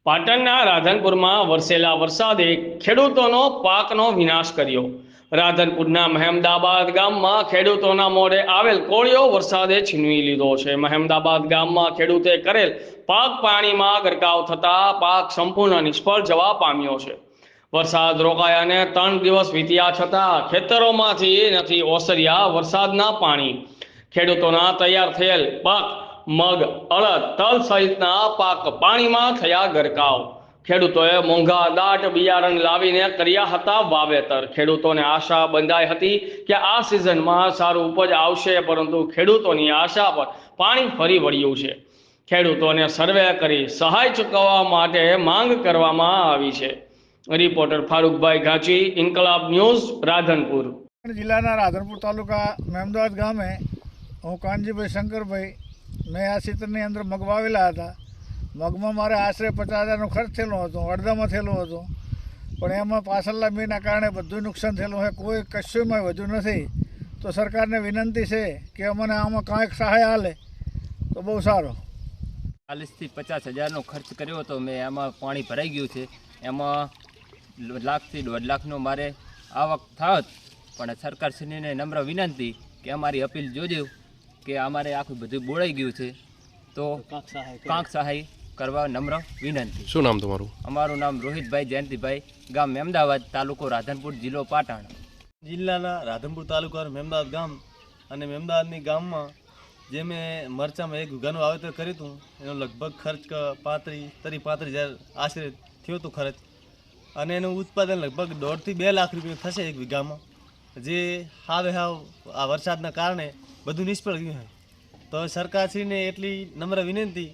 પાટણના રાધનપુરમાં વરસેલા વરસાદે ખેડૂતોનો પાકનો વિનાશ કર્યો। રાધનપુરના મહેમદાબાદ ગામમાં ખેડૂતોના મોઢે આવેલ કોળિયો વરસાદે છીનવી લીધો છે। મહેમદાબાદ ગામમાં ખેડૂતે કરેલ પાક પાણીમાં ગરકાવ થતા પાક સંપૂર્ણ નિષ્ફળ જવા પામ્યો છે। વરસાદ રોકાયાને 3 દિવસ વીત્યા છતાં ખેતરોમાંથી નથી ઓસર્યા વરસાદના પાણી। ખેડૂતોના તૈયાર થયેલ પાક મગ, અડદ, તલ સહિતના પાક પાણીમાં થયા ગરકાવ। ખેડૂતોએ મોંઘા દાટ બિયારણ લાવીને કર્યા હતા વાવેતર। ખેડૂતોને આશા બંધાઈ હતી કે આ સિઝનમાં સારું ઉપજ આવશે, પરંતુ ખેડૂતોની આશા પર પાણી ફરી વળ્યું છે। ખેડૂતોને સર્વે કરી સહાય ચૂકવવા માટે માંગ કરવામાં આવી છે। રિપોર્ટર ફારૂકભાઈ ઘાંચી, ઇન્કલાબ ન્યૂઝ, રાધનપુર। જિલ્લાના રાધનપુર તાલુકા મહેમદાબાદ ગામે હું કાનજીભાઈ શંકરભાઈ મેં આ ક્ષેત્રની અંદર મગ વાવેલા હતા। મગમાં મારે આશરે 50,000નો ખર્ચ થયેલો હતો, અડધામાં થયેલો હતો, પણ એમાં પાછળના મીના કારણે બધું નુકસાન થયેલું છે। કોઈ કશુંમાં વધુ નથી। તો સરકારને વિનંતી છે કે અમને આમાં કાંઈક સહાય આલે તો બહુ સારો। 40,000 થી 50,000નો ખર્ચ કર્યો હતો મેં। એમાં પાણી ભરાઈ ગયું છે। એમાં 1 લાખથી 1.5 લાખનો મારે આવક થાત, પણ સરકારશ્રીને નમ્ર વિનંતી કે અમારી અપીલ જોજો કે અમારે આખું બધું બોળાઈ ગયું છે, તો કાંક સહાય કરવા નમ્ર વિનંતી। શું નામ તમારું? અમારું નામ રોહિતભાઈ જયંતિભાઈ, ગામ મહેમદાબાદ, તાલુકો રાધનપુર, જિલ્લો પાટણ। જિલ્લાના રાધનપુર તાલુકાનું મહેમદાબાદ ગામ અને મહેમદાબાદની ગામમાં જે મેં મરચામાં 1 વીઘાનું વાવેતર કર્યું હતું, એનો લગભગ ખર્ચ 35,000 આશરે થયો હતો ખર્ચ, અને એનું ઉત્પાદન લગભગ 1.5 થી 2 લાખ રૂપિયા થશે 1 વીઘામાં। જે હાવ આ વરસાદના કારણે બધું નિષ્ફળ ગયું છે। તો સરકારશ્રીને એટલી નમ્ર વિનંતી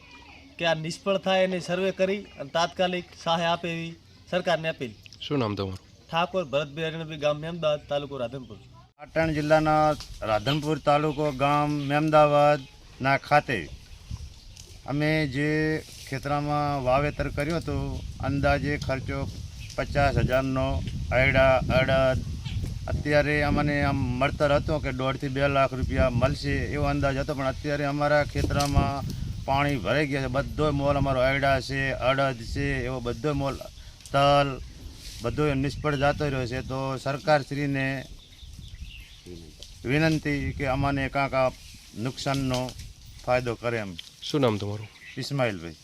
કે આ નિષ્ફળ થાય એને સર્વે કરી અને તાત્કાલિક સહાય આપે એવી સરકારને અપીલ। શું નામ તમારું? ઠાકોર ભરતભાઈ અરણભાઈ, ગામ મહેમદાબાદ, તાલુકો રાધનપુર। પાટણ જિલ્લાના રાધનપુર તાલુકો ગામ મહેમદાબાદના ખાતે અમે જે ખેતરામાં વાવેતર કર્યું હતું, અંદાજે ખર્ચો 50,000નો આયડા, અડદ, અત્યારે અમને આમ મળતર હતો કે 1.5 થી 2 લાખ રૂપિયા મળશે એવો અંદાજ હતો, પણ અત્યારે અમારા ખેતરમાં પાણી ભરાઈ ગયા છે। બધો મોલ અમારો આયડા છે, અડદ છે, એવો બધો મોલ, તલ, બધો નિષ્ફળ જતો રહ્યો છે। તો સરકારશ્રીને વિનંતી કે અમને કાંક નુકસાનનો ફાયદો કરે એમ। શું નામ તમારું? ઇસ્માઇલભાઈ।